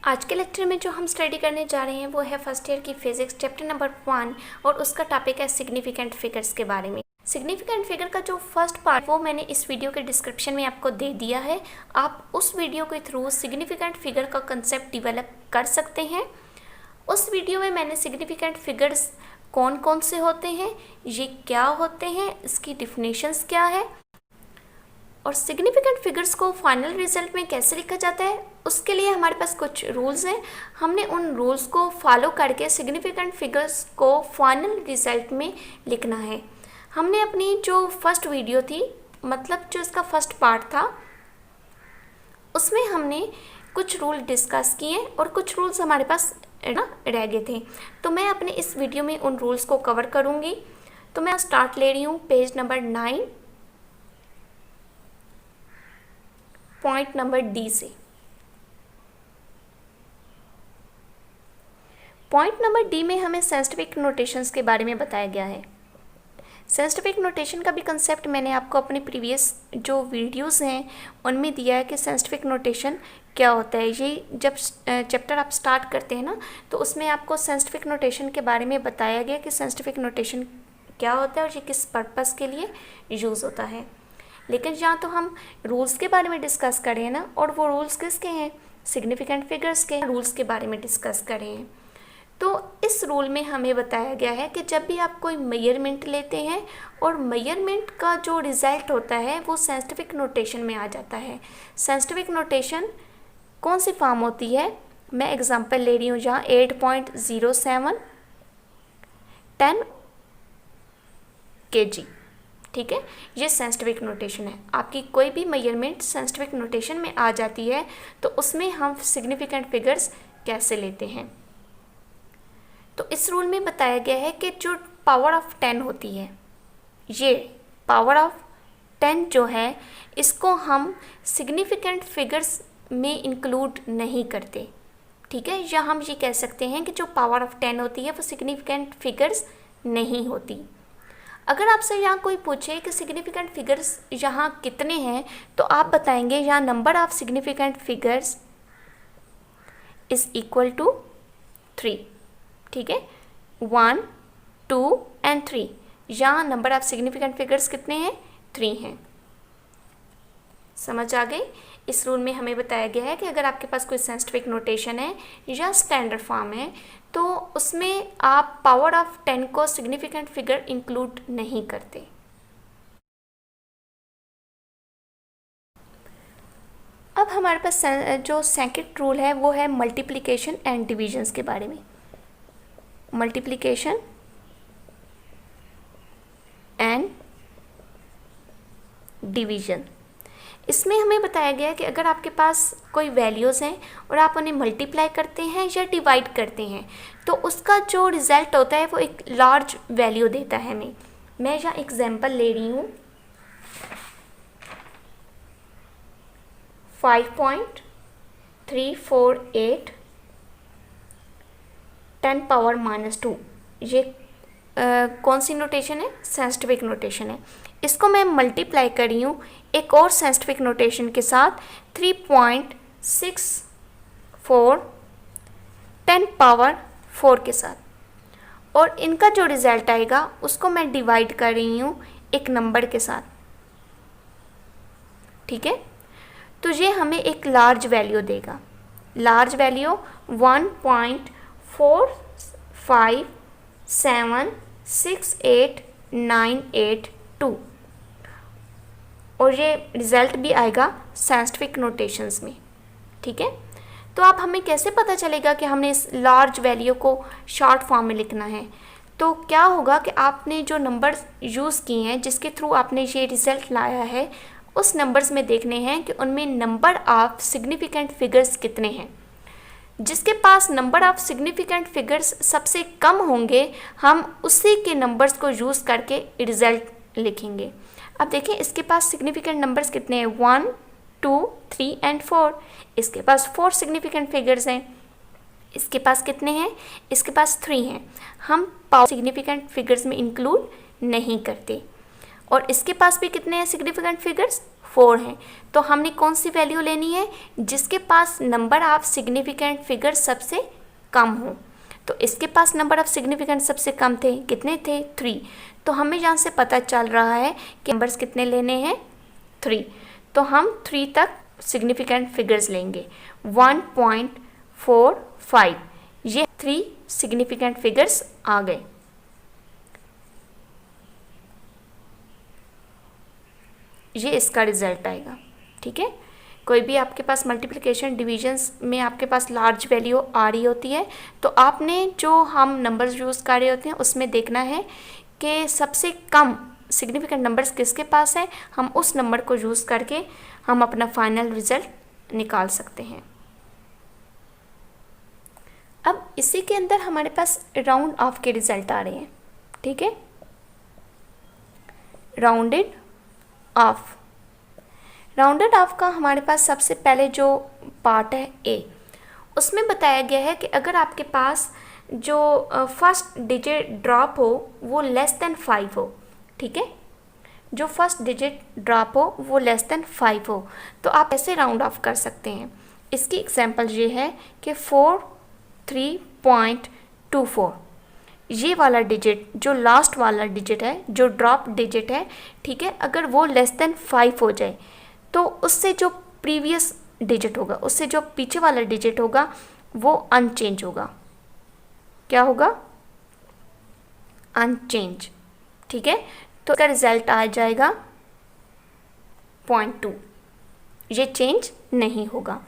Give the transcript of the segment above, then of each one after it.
आज के लेक्चर में जो हम स्टडी करने जा रहे हैं वो है फर्स्ट ईयर की फिजिक्स चैप्टर नंबर 1 और उसका टॉपिक है सिग्निफिकेंट फिगर्स के बारे में। सिग्निफिकेंट फिगर का जो फर्स्ट पार्ट वो मैंने इस वीडियो के डिस्क्रिप्शन में आपको दे दिया है। आप उस वीडियो के थ्रू सिग्निफिकेंट फिगर का कंसेप्ट डेवलप कर सकते हैं। उस वीडियो में मैंने सिग्निफिकेंट फिगर्स कौन कौन से होते हैं, ये क्या होते हैं, इसकी डिफिनेशंस क्या है और सिग्निफिकेंट फिगर्स को फाइनल रिजल्ट में कैसे लिखा जाता है, उसके लिए हमारे पास कुछ रूल्स हैं। हमने उन रूल्स को फॉलो करके सिग्निफिकेंट फिगर्स को फाइनल रिजल्ट में लिखना है। हमने अपनी जो फर्स्ट वीडियो थी, मतलब जो इसका फर्स्ट पार्ट था, उसमें हमने कुछ रूल डिस्कस किए और कुछ रूल्स हमारे पास रह गए थे। तो मैं अपने इस वीडियो में उन रूल्स को कवर करूँगी। तो मैं स्टार्ट ले रही हूँ page number 9, point number D से। पॉइंट नंबर डी में हमें साइंटिफिक नोटेशंस के बारे में बताया गया है। साइंटिफिक नोटेशन का भी कंसेप्ट मैंने आपको अपने प्रीवियस जो वीडियोस हैं उनमें दिया है कि साइंटिफिक नोटेशन क्या होता है। ये जब चैप्टर आप स्टार्ट करते हैं ना, तो उसमें आपको साइंटिफिक नोटेशन के बारे में बताया गया कि साइंटिफिक नोटेशन क्या होता है और ये किस पर्पस के लिए यूज़ होता है। लेकिन यहाँ तो हम रूल्स के बारे में डिस्कस कर रहे हैं ना, और वो रूल्स किसके हैं? सिग्निफिकेंट फिगर्स के रूल्स के बारे में डिस्कस कर रहे हैं। तो इस रूल में हमें बताया गया है कि जब भी आप कोई मेजरमेंट लेते हैं और मेजरमेंट का जो रिज़ल्ट होता है वो साइंटिफिक नोटेशन में आ जाता है। साइंटिफिक नोटेशन कौन सी फॉर्म होती है? मैं एग्जांपल ले रही हूँ जहाँ 8.07 10 kg, ठीक है, ये साइंटिफिक नोटेशन है। आपकी कोई भी मेजरमेंट साइंटिफिक नोटेशन में आ जाती है तो उसमें हम सिग्निफिकेंट फिगर्स कैसे लेते हैं। तो इस रूल में बताया गया है कि जो पावर ऑफ 10 होती है, ये पावर ऑफ 10 जो है, इसको हम सिग्निफिकेंट फिगर्स में इंक्लूड नहीं करते, ठीक है। या हम ये कह सकते हैं कि जो पावर ऑफ 10 होती है वो सिग्निफिकेंट फिगर्स नहीं होती। अगर आपसे यहाँ कोई पूछे कि सिग्निफिकेंट फिगर्स यहाँ कितने हैं, तो आप बताएंगे यहाँ number of significant figures is equal to 3, ठीक है, 1, 2 एंड 3। यहाँ नंबर ऑफ सिग्निफिकेंट फिगर्स कितने हैं? 3 हैं। समझ आ गई? इस रूल में हमें बताया गया है कि अगर आपके पास कोई साइंटिफिक नोटेशन है या स्टैंडर्ड फॉर्म है तो उसमें आप पावर ऑफ 10 को सिग्निफिकेंट फिगर इंक्लूड नहीं करते। अब हमारे पास जो सेकंड रूल है वो है मल्टीप्लिकेशन एंड डिविजन्स के बारे में। मल्टीप्लिकेशन एंड डिवीजन, इसमें हमें बताया गया है कि अगर आपके पास कोई वैल्यूज़ हैं और आप उन्हें मल्टीप्लाई करते हैं या डिवाइड करते हैं तो उसका जो रिज़ल्ट होता है वो एक लार्ज वैल्यू देता है हमें। मैं यहाँ एग्जांपल ले रही हूँ 5.348 10⁻²। ये कौन सी नोटेशन है? साइंटिफिक नोटेशन है। इसको मैं मल्टीप्लाई कर रही हूँ एक और साइंटिफिक नोटेशन के साथ 3.64 10⁻4 के साथ, और इनका जो रिज़ल्ट आएगा उसको मैं डिवाइड कर रही हूँ एक नंबर के साथ, ठीक है। तो ये हमें एक लार्ज वैल्यू देगा। लार्ज वैल्यू 1.45768982, और ये रिज़ल्ट भी आएगा साइंटिफिक नोटेशंस में, ठीक है। तो आप हमें कैसे पता चलेगा कि हमने इस लार्ज वैल्यू को शॉर्ट फॉर्म में लिखना है? तो क्या होगा कि आपने जो नंबर्स यूज़ किए हैं जिसके थ्रू आपने ये रिज़ल्ट लाया है, उस नंबर्स में देखने हैं कि उनमें नंबर ऑफ सिग्निफिकेंट फिगर्स कितने हैं। जिसके पास नंबर ऑफ सिग्निफिकेंट फिगर्स सबसे कम होंगे, हम उसी के नंबर्स को यूज़ करके रिज़ल्ट लिखेंगे। अब देखें इसके पास सिग्निफिकेंट नंबर्स कितने हैं? 1, 2, 3 एंड 4। इसके पास 4 सिग्निफिकेंट फिगर्स हैं। इसके पास कितने हैं? इसके पास 3 हैं। हम पावर सिग्निफिकेंट फिगर्स में इंक्लूड नहीं करते। और इसके पास भी कितने हैं सिग्निफिकेंट फिगर्स? 4 हैं। तो हमने कौन सी वैल्यू लेनी है? जिसके पास नंबर ऑफ सिग्निफिकेंट फिगर सबसे कम हो। तो इसके पास नंबर ऑफ सिग्निफिकेंट सबसे कम थे, कितने थे? 3। तो हमें यहाँ से पता चल रहा है कि नंबर्स कितने लेने हैं? 3। तो हम 3 तक सिग्निफिकेंट फिगर्स लेंगे। 1.45 ये 3 सिग्निफिकेंट फिगर्स आ गए। ये इसका रिजल्ट आएगा। ठीक है, कोई भी आपके पास मल्टीप्लिकेशन डिविजन्स में आपके पास लार्ज वैल्यू आ रही होती है, तो आपने जो हम नंबर्स यूज़ कर रहे होते हैं उसमें देखना है कि सबसे कम सिग्निफिकेंट नंबर्स किसके पास है। हम उस नंबर को यूज़ करके हम अपना फाइनल रिजल्ट निकाल सकते हैं। अब इसी के अंदर हमारे पास राउंड ऑफ के रिजल्ट आ रहे हैं। ठीक है, राउंडेड ऑफ। राउंडेड ऑफ का हमारे पास सबसे पहले जो पार्ट है ए, उसमें बताया गया है कि अगर आपके पास जो फर्स्ट डिजिट ड्रॉप हो वो लेस देन 5 हो। ठीक है, जो फर्स्ट डिजिट ड्रॉप हो वो लेस देन 5 हो, तो आप ऐसे राउंड ऑफ कर सकते हैं। इसकी एग्जांपल ये है कि 43.24 ये वाला डिजिट, जो लास्ट वाला डिजिट है, जो ड्रॉप डिजिट है, ठीक है, अगर वो लेस देन 5 हो जाए तो उससे जो प्रीवियस डिजिट होगा, उससे जो पीछे वाला डिजिट होगा वो अनचेंज होगा। क्या होगा? अनचेंज। ठीक है, तो इसका रिजल्ट आ जाएगा 0.2, ये चेंज नहीं होगा।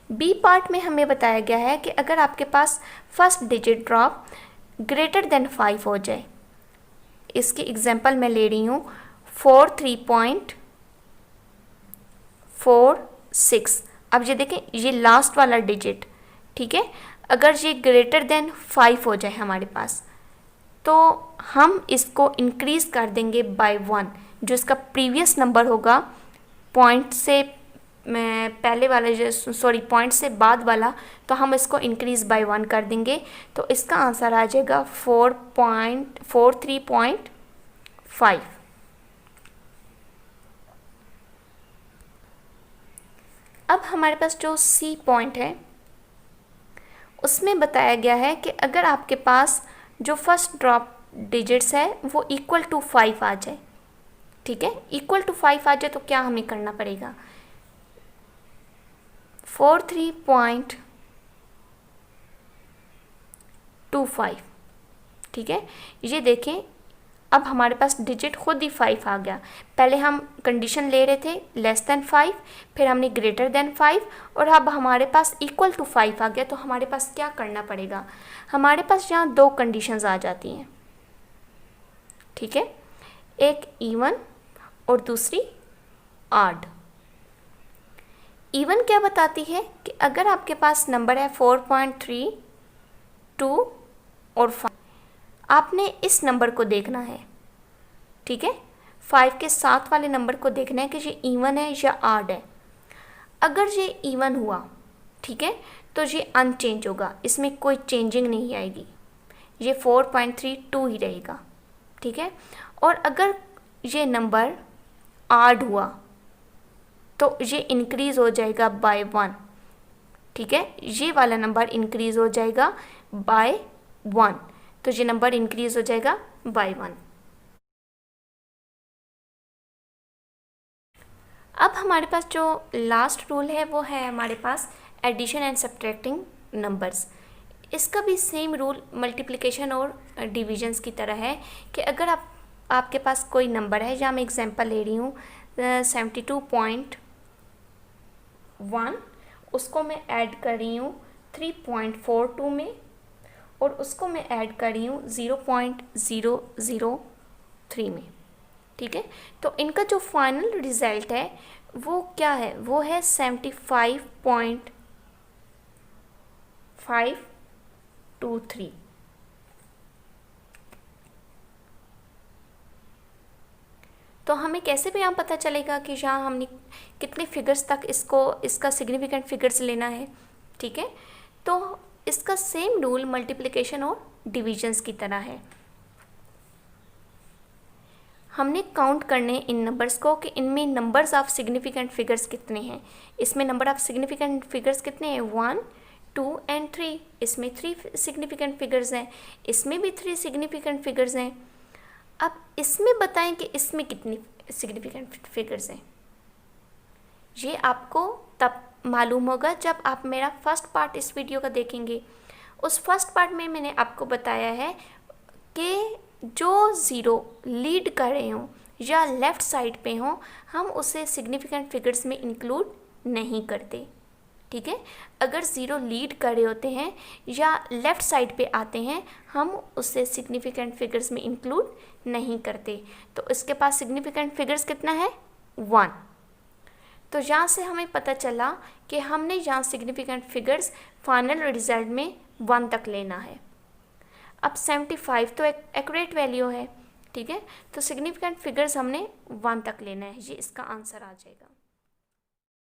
बी पार्ट में हमें बताया गया है कि अगर आपके पास first digit drop greater than 5 हो जाए, इसकी एग्जांपल मैं ले रही हूँ 43.46। अब ये देखें, ये लास्ट वाला डिजिट, ठीक है, अगर ये ग्रेटर देन 5 हो जाए हमारे पास, तो हम इसको इंक्रीज़ कर देंगे बाय 1। जो इसका प्रीवियस नंबर होगा पॉइंट से पहले वाला, सॉरी पॉइंट से बाद वाला, तो हम इसको इंक्रीज़ बाय 1 कर देंगे। तो इसका आंसर आ जाएगा 43.5। अब हमारे पास जो सी पॉइंट है उसमें बताया गया है कि अगर आपके पास जो फर्स्ट ड्रॉप डिजिट्स है वो इक्वल टू 5 आ जाए, ठीक है, इक्वल टू 5 आ जाए, तो क्या हमें करना पड़ेगा? 43.25, ठीक है। ये देखें, अब हमारे पास डिजिट खुद ही 5 आ गया। पहले हम कंडीशन ले रहे थे लेस देन 5, फिर हमने ग्रेटर देन 5, और अब हमारे पास इक्वल टू 5 आ गया। तो हमारे पास क्या करना पड़ेगा? हमारे पास यहाँ 2 कंडीशंस आ जाती हैं, ठीक है, एक इवन और दूसरी ऑड। इवन क्या बताती है कि अगर आपके पास नंबर है 4.3, 2 और 5, आपने इस नंबर को देखना है, ठीक है, 5 के साथ वाले नंबर को देखना है कि ये इवन है या ऑड है। अगर ये इवन हुआ, ठीक है, तो ये अनचेंज होगा, इसमें कोई चेंजिंग नहीं आएगी, ये 4.32 ही रहेगा, ठीक है। और अगर ये नंबर ऑड हुआ तो ये इंक्रीज़ हो जाएगा बाय 1, ठीक है, ये वाला नंबर इंक्रीज़ हो जाएगा बाय 1, तो ये नंबर इंक्रीज़ हो जाएगा बाय 1। अब हमारे पास जो लास्ट रूल है वो है हमारे पास एडिशन एंड सब्ट्रैक्टिंग नंबर्स। इसका भी सेम रूल मल्टीप्लिकेशन और डिविजन्स की तरह है कि अगर आपके पास कोई नंबर है, जहाँ मैं एग्जांपल ले रही हूँ 72.1, उसको मैं ऐड कर रही हूँ 3.42 में, और उसको मैं ऐड कर रही हूँ 0.003 में, ठीक है। तो इनका जो फाइनल रिज़ल्ट है वो क्या है? वो है 75.523। तो हमें कैसे भी यहाँ पता चलेगा कि यहाँ हमने कितने फिगर्स तक इसका सिग्निफिकेंट फिगर्स लेना है, ठीक है। तो इसका सेम रूल मल्टीप्लिकेशन और डिविजन्स की तरह है। हमने काउंट करने इन नंबर्स को कि इनमें नंबर्स ऑफ सिग्निफिकेंट फिगर्स कितने हैं। इसमें नंबर ऑफ सिग्निफिकेंट फिगर्स कितने हैं, 1, 2 एंड 3। इसमें 3 सिग्निफिकेंट फिगर्स हैं, इसमें भी 3 सिग्निफिकेंट फिगर्स हैं। अब इसमें बताएं कि इसमें कितनी सिग्निफिकेंट फिगर्स हैं। ये आपको तब मालूम होगा जब आप मेरा फर्स्ट पार्ट इस वीडियो का देखेंगे। उस फर्स्ट पार्ट में मैंने आपको बताया है कि जो ज़ीरो लीड कर रहे हों या लेफ़्ट साइड पे हों, हम उसे सिग्निफिकेंट फिगर्स में इंक्लूड नहीं करते। ठीक है, अगर ज़ीरो लीड कर रहे होते हैं या लेफ़्ट साइड पे आते हैं, हम उसे सिग्निफिकेंट फिगर्स में इंक्लूड नहीं करते। तो इसके पास सिग्निफिकेंट फिगर्स कितना है, 1। तो यहाँ से हमें पता चला कि हमने यहाँ सिग्निफिकेंट फिगर्स फाइनल रिजल्ट में 1 तक लेना है। अब 75 तो एक्यूरेट वैल्यू है, ठीक है, तो सिग्निफिकेंट फिगर्स हमने 1 तक लेना है। ये इसका आंसर आ जाएगा।